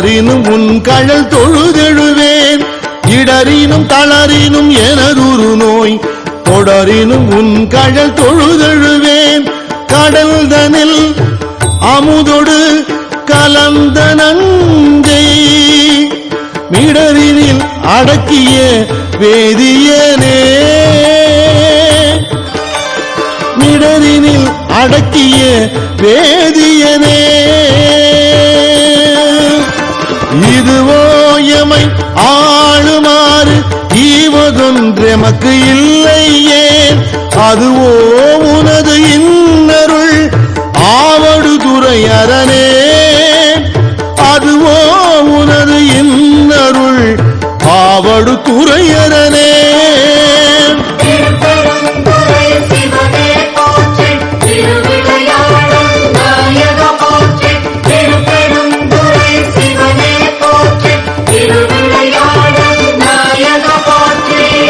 தொடரினும் உன் கழல் தொழுதெழுவேன் இடரினும் தளரினும் எனதுரு நோய் தொடரினும் உன் கழல் தொழுதெழுவேன் கடல்தனில் அமுதொடு கலந்த நஞ்சை மிடரினில் அடக்கிய வேதியனே மிடரினில் அடக்கிய வேதியனே இதுவோ எமை ஆளுமாறு ஈவதொன்றெமக்கு இல்லையே அதுவோ உனது இன்னருள் ஆவடுதுறை அரணே அதுவோ உனது இன்னருள் ஆவடுதுறை அரணே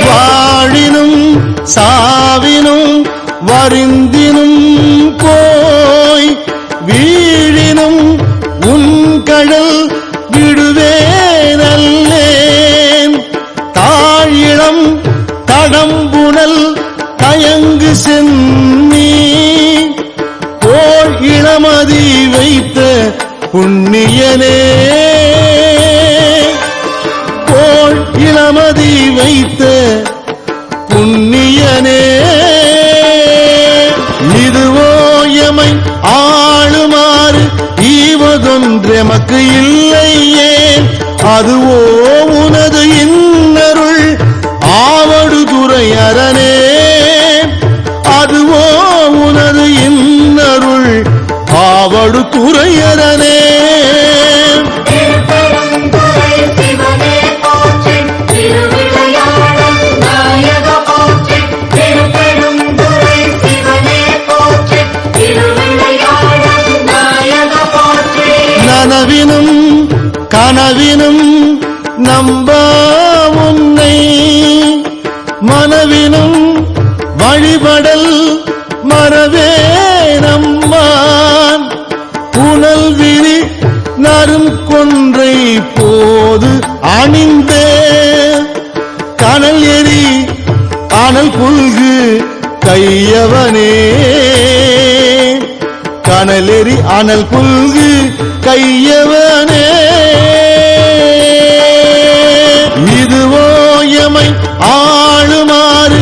வாழினும் சாவினும் வருந்தினும் போய் வீழினும் உன் கடல் விடுவேனல்லேன் தாழிளம் தடம்புணல் தயங்கு சென்னி போல் இளமதி வைத்த புண்ணியனே போல் இளமதி வைத்த புண்ணியனே இதுவோ எமை ஆளுமாறு ஈவதொன்றெமக்கு இல்லையே அதுவோ உனது இன்னருள் ஆவடுதுறை அரணே அதுவோ உனது இன்னருள் ஆவடுதுறை அரணே நனவினும் கனவினும் நம்ப உன்னை மனவினும் வழிபடல் மறவே நம்மான் புனல் விரி நரும் கொன்றை போது அணிந்த கனல் எரி அனல் புல்கு கையவனே கனலெறி அனல் புல்கு கையவனே இதுவோ எமை ஆளுமாறு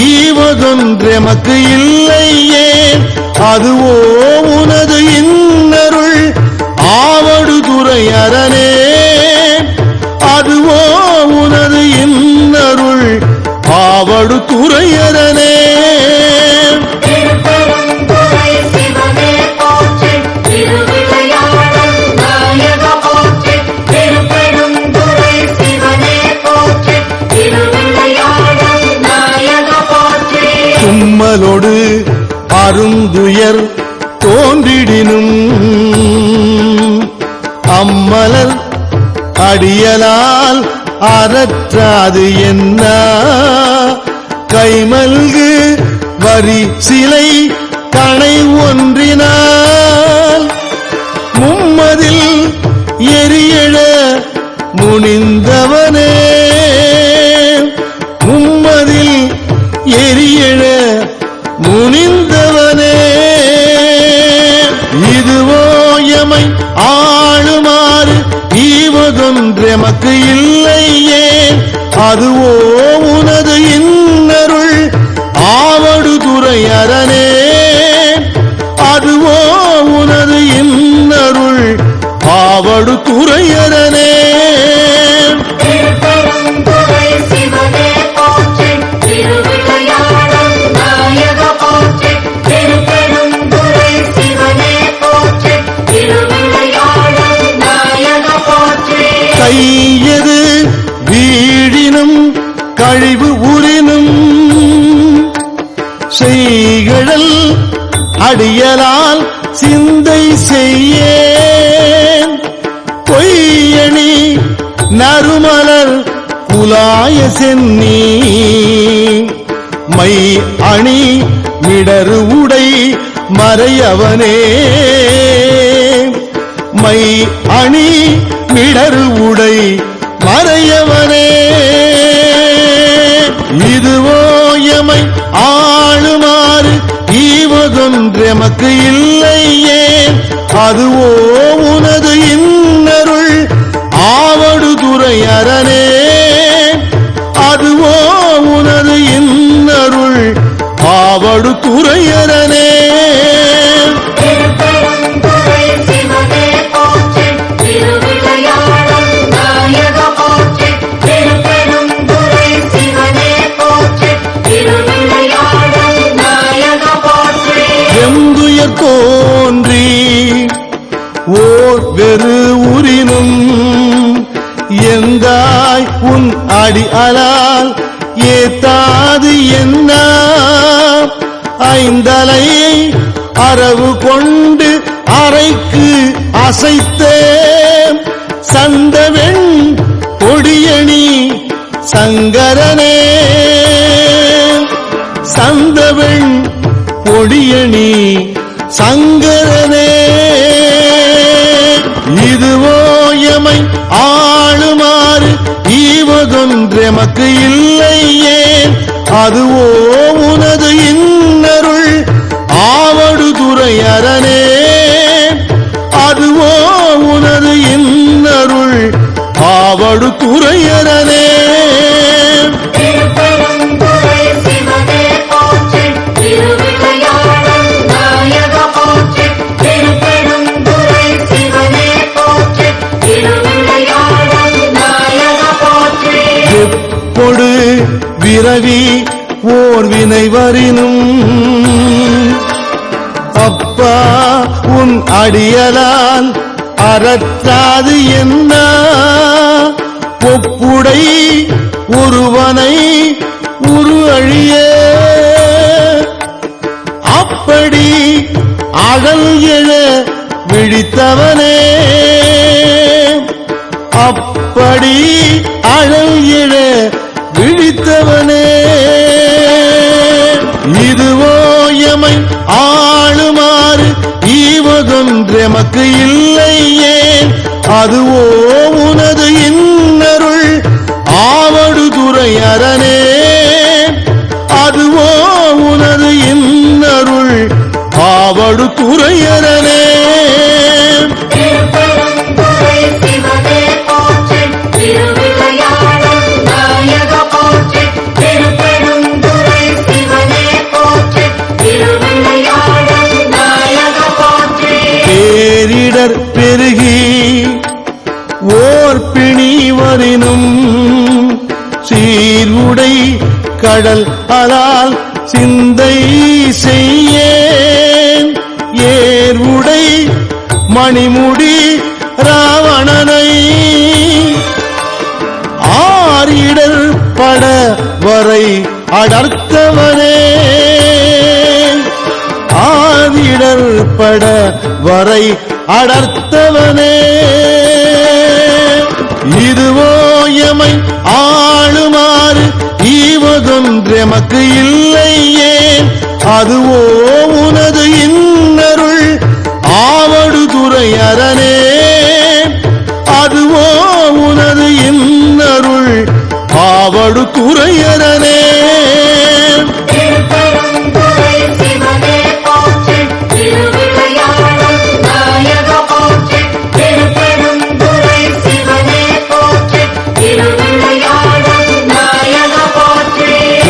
ஈவதொன்றெமக்கு இல்லையே அதுவோ உனது இன்னருள் ஆவடுதுறை அரணே அதுவோ உனது இன்னருள் ஆவடுதுறை அரணே தும்மலோடு அருந்துயர் தோன்றிடினும் அம்மலர் அடியலால் அறற்றாது என்ன கைமல்கு வரி சிலை கணை ஒன்றினால் மும்மதில் எரியெழ முனிந்தவனே மும்மதில் எரியெழ முனிந்தவனே இதுவோ எமை ஆளுமாறு ஈவதொன்றெமக்கு இல்லையே அதுவோ உனது இன்னருள் ஆவடுதுறை அரணே அதுவோ உனது இன்னருள் ஆவடுதுறை அரணே கையது வீழினும் கழிவு உரினும் செய்கழல் அடியலால் சிந்தை செய்யேன் பொய்யணி நறுமலர் குலாய சென்னி மை அணி மிடரு உடை மறையவனே மை அணி மிடரு உடை மறையவனே இதுவோ எமை ஆளுமாறு ஈவதொன்றெமக்கு இல்லையே அதுவோ உனது இன்னருள் ஆவடுதுறை அரணே அதுவோ உனது இன்னருள் ஆவடுதுறை அரணே எந்துயர் தோன்றி ஓர் வெறு உரினும் எந்தாய் உன் அடி அலால் ஏத்தாது என்ன ஐந்தலை அரவு கொண்டு அறைக்கு அசைத்தே சந்தவெண் கொடியணி சங்கரனே சந்தவெண் கொடியணி சங்கரனே இதுவோ எமை ஆளுமாறு ஈவதொன்றெமக்கு இல்லையே அதுவோ உனது இன்னருள் ஆவடுதுறை அரணே அதுவோ உனது இன்னருள் ஆவடுதுறை அரணே எப்பொடு விரவி ஓர் வினை வரினும் அப்பா உன் அடியலால் அறற்றாது என்ன ஒப்புடை ஒருவனை உரு அழிய அப்படி அகல் எழ விழித்தவனே அப்படி அழல் எழ விழித்தவனே இதுவோ எமை ஆளுமாறு ஈவதொன்றெமக்கு இல்லையே அதுவோ உனது இன்னருள் ஆவடுதுறை அரணே அதுவோ உனது இன்னருள் ஆவடுதுறை அரணே பேரிடர் பெருகி ஓர் பிணி வரினும் சீர்வுடை கடல் அலால் சிந்தை செய்யேன் ஏர்வுடை மணிமுடி ராவணனை ஆரிடர் பட வரை அடர்த்தவனே ஆதிடர் பட வரை அடர்த்தவனே இதுவோ எமை ஆளுமாறு ஈவதொன்றெமக்கு இல்லையே அதுவோ உனது இன்னருள் ஆவடுதுறை அரணே அதுவோ உனது இன்னருள் ஆவடுதுறை அரணே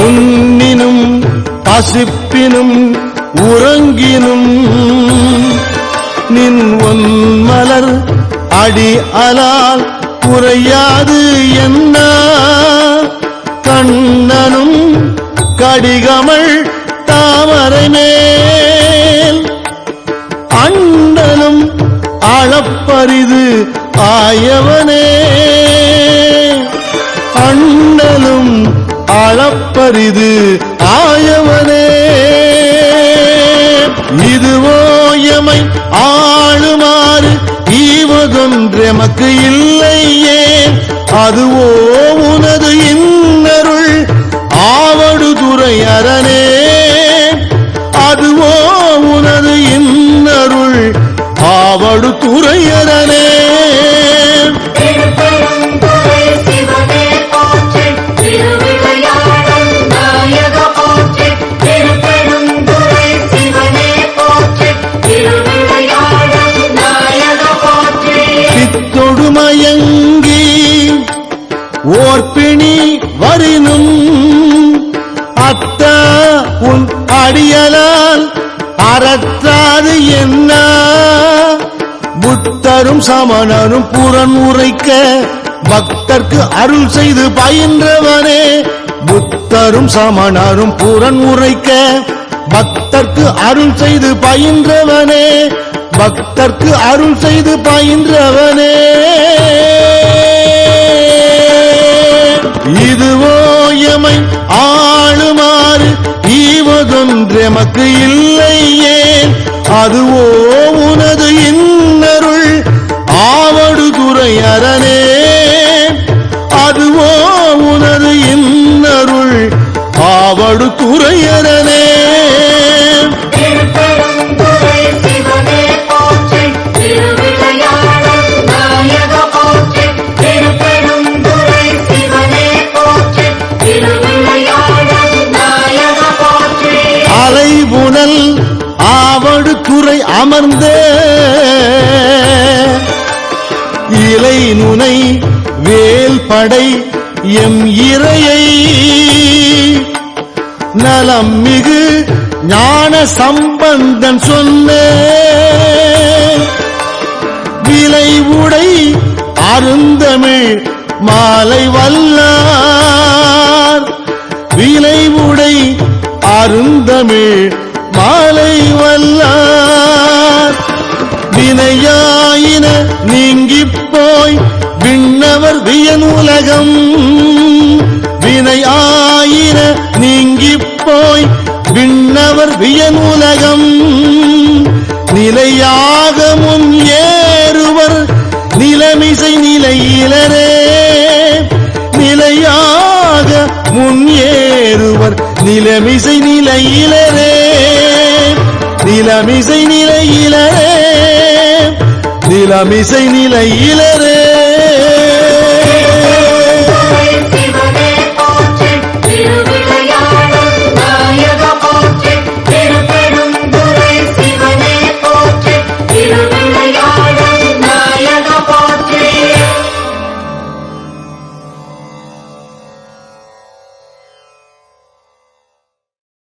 உன்னினும் பசிப்பினும் உறங்கினும் நின் ஒன்மலர் அடி அலால் குறையாது என்ன கண்ணனும் கடிகமள் தாமரை மேல் அண்ணனும் அளப்பரிது ஆயவனே அண்ணலும் அளப்பரிது ஆயவனே இதுவோ எமை ஆளுமாறு ஈவதொன்றெமக்கு இல்லையே அதுவோ உனது இன்னருள் ஆவடுதுறை அரணே அதுவோ உனது இன்னருள் ஆவடுதுறை அரணே ஓர்பிணி வரினும் அத்தா உன் அடியலால் அறற்றாது என்ன புத்தரும் சமணரும் புறன் உரைக்க பக்தர்க்கு அருள் செய்து பயின்றவனே புத்தரும் சமணரும் புறன் உரைக்க பக்தர்க்கு அருள் செய்து பயின்றவனே பக்தர்க்கு அருள் செய்து பயின்றவனே இதுவோ எமை ஆளுமாறு ஈவதொன்றெமக்கு இல்லையே அதுவோ உனது இன்னருள் ஆவடுதுறை அரணே அதுவோ உனது இன்னருள் ஆவடுதுறை அரணே அலைபுனல் ஆவடுதுறை அமர்ந்த இலை நுனை வேல் படை எம் இறையை நலம் மிகு ஞான சம்பந்தன் சொன்ன விலை உடை அருந்தமிழ் மாலை வல்லார் விலை உடை அருந்தமிழ் மாலை வல்லார் வினையாயின நீங்கிப் போய் விண்ணவர் வியனுலகம் வினையாயின நீங்கிப் போய் விண்ணவர் வியனுலகம் நிலையாக முன் ஏறுவர் நிலமிசை நிலையிலரே நிலையாக முன் ஏறுவர் நிலமிசை நிலையிலரே நிலமிசை நிலையிலரே நிலமிசை நிலையிலரே